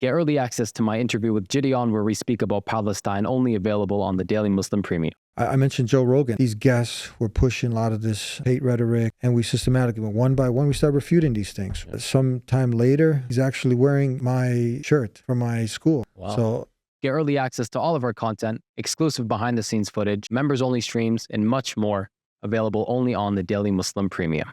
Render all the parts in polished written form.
Get early access to my interview with Gideon, where we speak about Palestine, only available on the Daily Muslim Premium. I mentioned Joe Rogan. These guests were pushing a lot of this hate rhetoric, and we systematically, one by one, we started refuting these things. Sometime later, he's actually wearing my shirt from my school. Wow. So get early access to all of our content, exclusive behind-the-scenes footage, members-only streams, and much more, available only on the Daily Muslim Premium.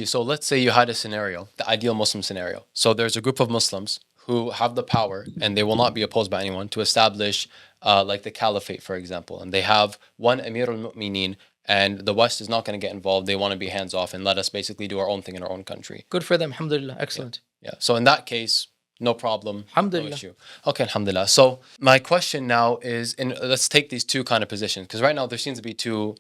So let's say you had a scenario, the ideal Muslim scenario. So there's a group of Muslims who have the power, and they will not be opposed by anyone, to establish like the caliphate, for example. And they have one Amir al-Mu'mineen, and the West is not going to get involved. They want to be hands off and let us basically do our own thing in our own country. Good for them. Alhamdulillah. Excellent. Yeah. So in that case, no problem. Alhamdulillah. No issue. Okay, alhamdulillah. So my question now is, let's take these two kind of positions, because right now there seems to be two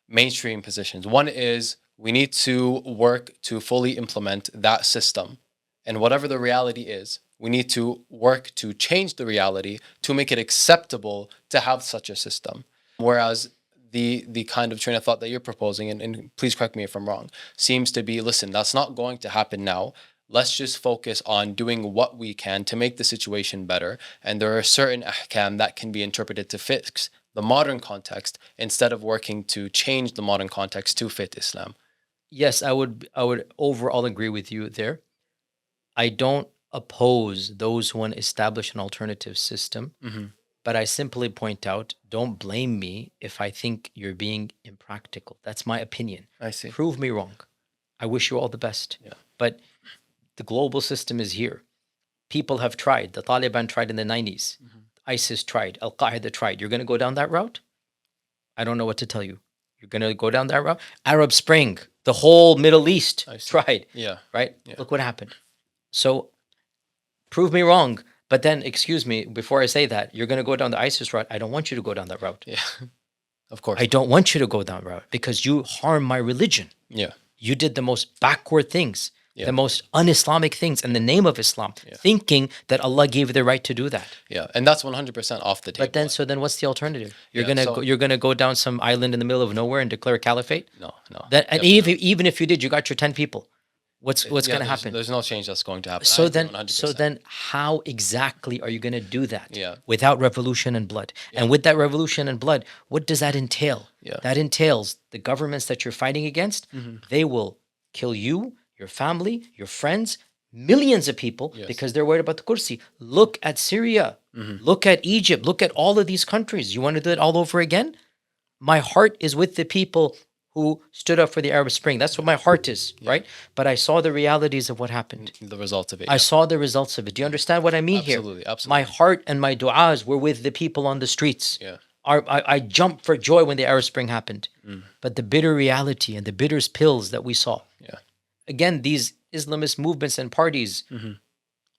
mainstream positions. One is we need to work to fully implement that system. And whatever the reality is, we need to work to change the reality to make it acceptable to have such a system. Whereas the kind of train of thought that you're proposing, and please correct me if I'm wrong, seems to be, listen, that's not going to happen now. Let's just focus on doing what we can to make the situation better. And there are certain ahkam that can be interpreted to fix the modern context instead of working to change the modern context to fit Islam. Yes, I would overall agree with you there. I don't oppose those who want to establish an alternative system, but I simply point out, don't blame me if I think you're being impractical. That's my opinion. I see. Prove me wrong. I wish you all the best. Yeah. But the global system is here. People have tried. The Taliban tried in the 90s. ISIS tried. Al-Qaeda tried. You're going to go down that route? I don't know what to tell you. You're going to go down that route? Arab Spring, the whole Middle East tried. Yeah. Right? Yeah. Look what happened. So prove me wrong. But then, excuse me, before I say that, you're going to go down the ISIS route. I don't want you to go down that route. Yeah. Of course. I don't want you to go down that route because you harm my religion. Yeah. You did the most backward things, Yeah. the most un-Islamic things in the name of Islam, thinking that Allah gave you the right to do that. Yeah. And that's 100% off the table. But then, so then what's the alternative? You're Yeah, you're gonna go down some island in the middle of nowhere and declare a caliphate? No. That, and even if you did, you got your 10 people. What's going to happen? There's no change that's going to happen. So I agree then, 100%. how exactly are you going to do that? Yeah. Without revolution and blood. And with that revolution and blood, what does that entail? Yeah. That entails the governments that you're fighting against, they will kill you, your family, your friends, millions of people because they're worried about the kursi. Look at Syria. Look at Egypt. Look at all of these countries. You want to do it all over again? My heart is with the people who stood up for the Arab Spring. That's what my heart is, right? But I saw the realities of what happened. The results of it. I saw the results of it. Do you understand what I mean Absolutely, here? absolutely. My heart and my du'as were with the people on the streets. Yeah. I jumped for joy when the Arab Spring happened. But the bitter reality and the bitter pills that we saw. Yeah. Again, these Islamist movements and parties,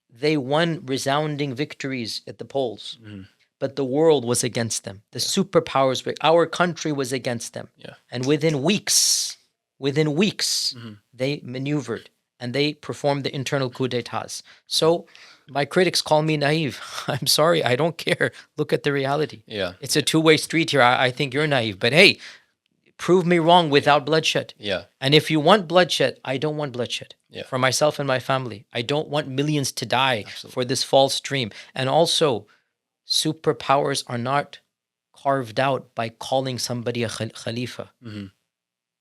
they won resounding victories at the polls. But the world was against them. The superpowers, our country was against them. Yeah. And within weeks, they maneuvered and they performed the internal coup d'etats. So my critics call me naive. I'm sorry, I don't care. Look at the reality. Yeah. It's a two-way street here. I think you're naive. But hey, prove me wrong without bloodshed. Yeah. And if you want bloodshed, I don't want bloodshed. Yeah. For myself and my family. I don't want millions to die for this false dream. And also, superpowers are not carved out by calling somebody a khalifa.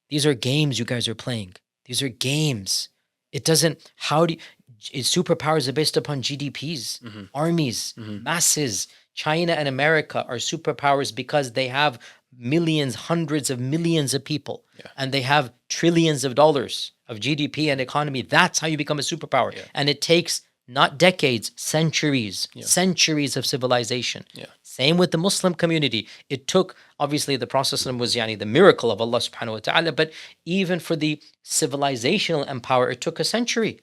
These are games you guys are playing. These are games. It doesn't, superpowers are based upon GDPs, armies, masses. China and America are superpowers because they have millions, hundreds of millions of people. And they have trillions of dollars of GDP and economy. That's how you become a superpower. And it takes not decades, centuries, centuries of civilization. Same with the Muslim community. It took, obviously the Prophet was the miracle of Allah subhanahu wa ta'ala, but even for the civilizational empire, it took a century.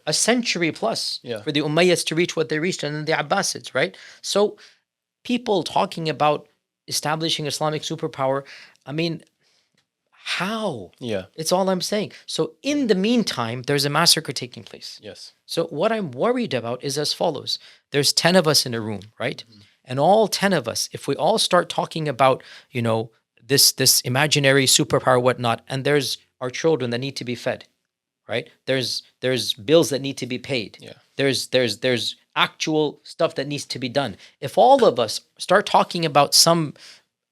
A century plus for the Umayyads to reach what they reached, and then the Abbasids, right? So people talking about establishing Islamic superpower, I mean, how? It's all I'm saying. So in the meantime, there's a massacre taking place. So what I'm worried about is as follows. There's 10 of us in a room, right? And all 10 of us, if we all start talking about, this imaginary superpower, whatnot, and there's our children that need to be fed, right? There's bills that need to be paid. There's actual stuff that needs to be done. If all of us start talking about some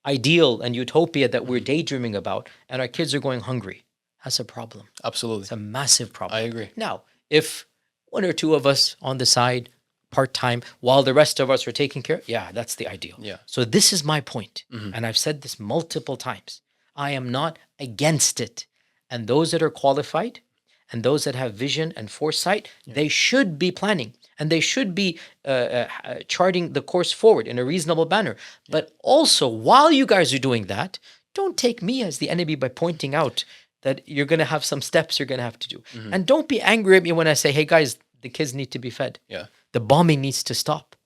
ideal and utopia that we're daydreaming about, and our kids are going hungry, that's a problem. Absolutely. It's a massive problem. I agree. Now, if one or two of us on the side, part-time, while the rest of us are taking care, yeah, that's the ideal. Yeah. So this is my point, and I've said this multiple times. I am not against it. And those that are qualified and those that have vision and foresight, they should be planning and they should be charting the course forward in a reasonable manner. But also, while you guys are doing that, don't take me as the enemy by pointing out that you're going to have some steps you're going to have to do. And don't be angry at me when I say, hey guys, the kids need to be fed. Yeah. The bombing needs to stop.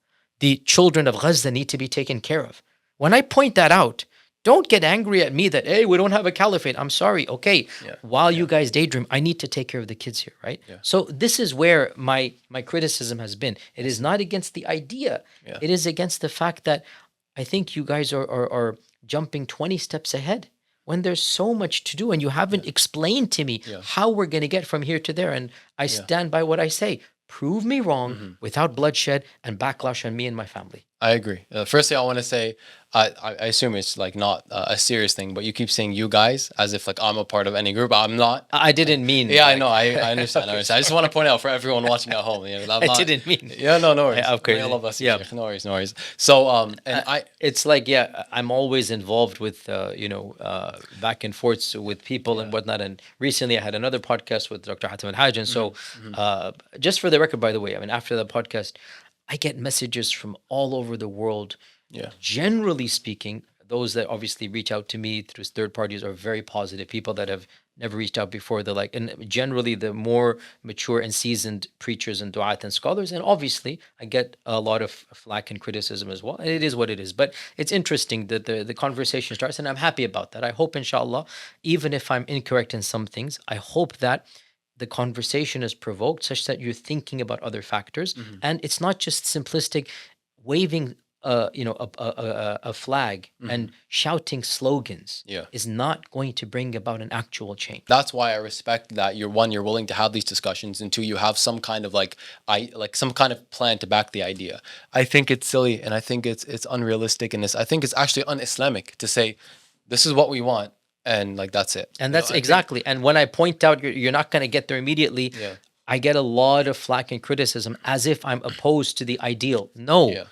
The children of Gaza need to be taken care of. When I point that out, don't get angry at me that, hey, we don't have a caliphate. I'm sorry. Okay. Yeah. While you guys daydream, I need to take care of the kids here, right? Yeah. So this is where my criticism has been. It is not against the idea. Yeah. It is against the fact that I think you guys are jumping 20 steps ahead when there's so much to do and you haven't explained to me how we're going to get from here to there. And I stand by what I say. Prove me wrong without bloodshed and backlash on me and my family. I agree. First thing I want to say, I assume it's like not a serious thing, but you keep saying you guys as if like I'm a part of any group. I'm not. I didn't mean. Yeah, like, I know. I understand. I understand. I just want to point out for everyone watching at home. You know, I'm I not, didn't mean. Yeah, no worries. Yeah, okay. I love us. Yeah. No worries, no worries. So, and it's like, yeah, I'm always involved with, back and forth with people and whatnot. And recently I had another podcast with Dr. Hatem Al-Haj. And so, just for the record, by the way, I mean, after the podcast, I get messages from all over the world. Yeah. Generally speaking, those that obviously reach out to me through third parties are very positive. People that have never reached out before, they're like, and generally the more mature and seasoned preachers and du'at and scholars. And obviously I get a lot of flack and criticism as well. And it is what it is. But it's interesting that the conversation starts, and I'm happy about that. I hope, inshallah, even if I'm incorrect in some things, I hope that the conversation is provoked such that you're thinking about other factors. And it's not just simplistic waving a flag and shouting slogans is not going to bring about an actual change. That's why I respect that you're willing to have these discussions, and two, you have some kind of some kind of plan to back the idea. I think it's silly, and I think it's unrealistic, and I think it's actually un-Islamic to say this is what we want and like that's it. And that's exactly. And when I point out you're not going to get there immediately, I get a lot of flack and criticism as if I'm opposed to the ideal. No. Yeah.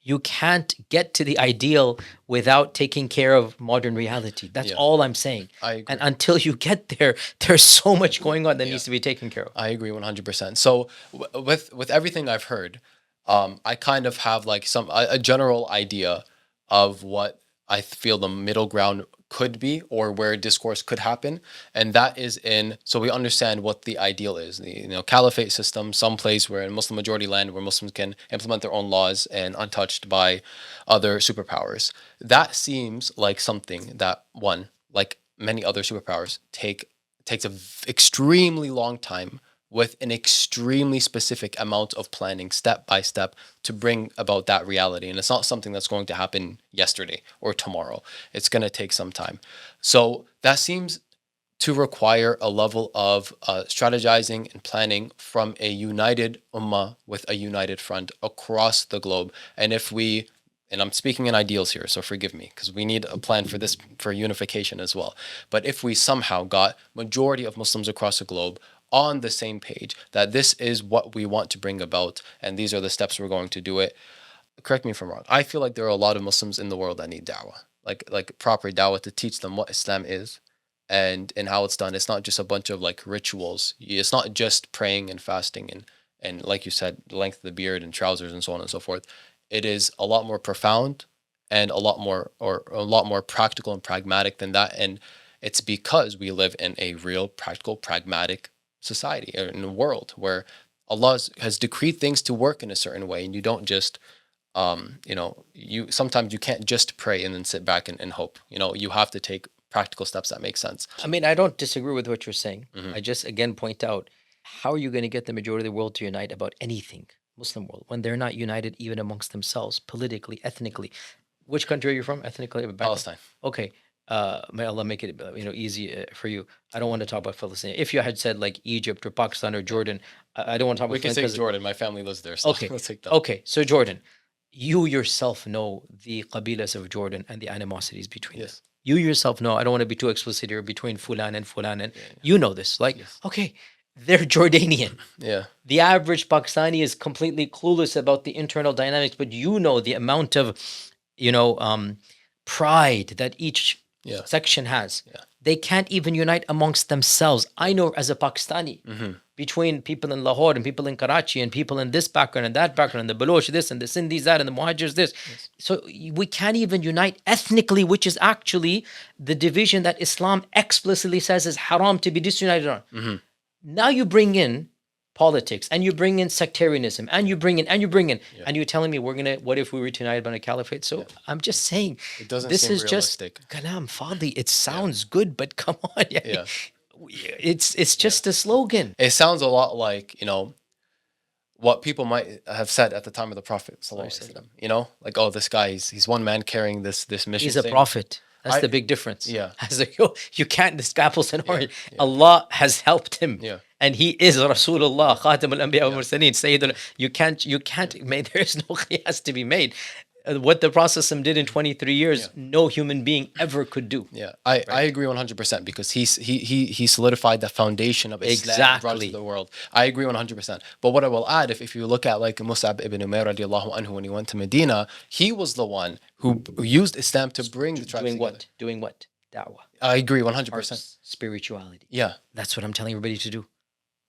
You can't get to the ideal without taking care of modern reality. That's all I'm saying. I agree. And until you get there, there's so much going on that needs to be taken care of. I agree 100%. So with everything I've heard, I kind of have like a general idea of what I feel the middle ground could be, or where discourse could happen, and that is so we understand what the ideal is, the caliphate system, some place where in Muslim majority land where Muslims can implement their own laws and untouched by other superpowers. That seems like something that, one, like many other superpowers, takes a extremely long time with an extremely specific amount of planning, step by step, to bring about that reality. And it's not something that's going to happen yesterday or tomorrow. It's going to take some time. So that seems to require a level of strategizing and planning from a united ummah with a united front across the globe. And and I'm speaking in ideals here, so forgive me, because we need a plan for this, for unification as well. But if we somehow got majority of Muslims across the globe on the same page, that this is what we want to bring about, and these are the steps we're going to do it. Correct me if I'm wrong. I feel like there are a lot of Muslims in the world that need da'wah, like proper da'wah to teach them what Islam is and how it's done. It's not just a bunch of like rituals. It's not just praying and fasting and like you said, the length of the beard and trousers and so on and so forth. It is a lot more profound and a lot more practical and pragmatic than that. And it's because we live in a real practical, pragmatic society, in a world where Allah has decreed things to work in a certain way, and you don't just sometimes you can't just pray and then sit back and hope. You have to take practical steps that make sense. I mean, I don't disagree with what you're saying. I just again point out, how are you going to get the majority of the world to unite about anything, Muslim world, when they're not united even amongst themselves, politically, ethnically? Which country are you from, ethnically? Palestine. Okay. may Allah make it easy for you. I don't want to talk about Palestine. If you had said like Egypt or Pakistan or Jordan, I don't want to talk about. We can say Jordan. My family lives there. So Okay, let's take that. okay. So Jordan, you yourself know the qabilas of Jordan and the animosities between them. Yes. You yourself know. I don't want to be too explicit here between Fulan and Fulan, and you know this. Like, okay, they're Jordanian. Yeah. The average Pakistani is completely clueless about the internal dynamics, but you know the amount of, pride that each section has. Yeah. They can't even unite amongst themselves. I know as a Pakistani, between people in Lahore and people in Karachi and people in this background and that background, and the Baloch this and the Sindhis that and the Muhajirs this. Yes. So we can't even unite ethnically, which is actually the division that Islam explicitly says is haram to be disunited on. Now you bring in politics and you bring in sectarianism and you bring in and you're telling me what if we were united on a caliphate? So I'm just saying, it doesn't this seem is realistic. just kalam fadi. It sounds good, but come on. It's just a slogan. It sounds a lot like, what people might have said at the time of the Prophet, like, oh, this guy, he's one man carrying this mission. He's a prophet. That's the big difference. Yeah. You can't, this apples and oranges. Allah has helped him. Yeah. And he is Rasulullah, Khatam al-Anbiya wa Mursaleen, Sayyidul. You can't, there is no qiyas to be made. What the Prophet did in 23 years, no human being ever could do. Yeah, I agree 100% because he solidified the foundation of Islam and brought it to the world. I agree 100%. But what I will add, if you look at like Mus'ab ibn Umair radiallahu anhu, when he went to Medina, he was the one who used Islam to bring the tribes together. Doing what? Da'wah. I agree 100%. Spirituality. Yeah. That's what I'm telling everybody to do.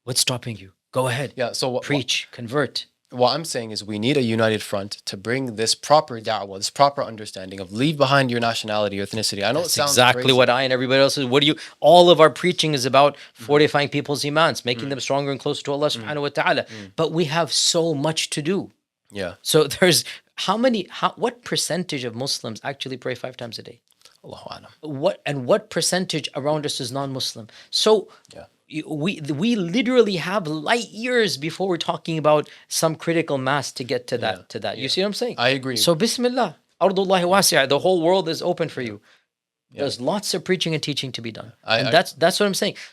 What's stopping you? Go ahead. Yeah. So preach, convert. What I'm saying is we need a united front to bring this proper da'wah, this proper understanding of leave behind your nationality or ethnicity. I know That's it sounds exactly crazy. what I and everybody else is. All of our preaching is about fortifying people's imans, making them stronger and closer to Allah subhanahu wa ta'ala. But we have so much to do. Yeah. So there's what percentage of Muslims actually pray 5 times a day? Allahu Alam. What percentage around us is non-Muslim? So we literally have light years before we're talking about some critical mass to get to that. You see what I'm saying? I agree. So Bismillah, Ardullahi wasi'a, the whole world is open for you. There's lots of preaching and teaching to be done. And that's what I'm saying.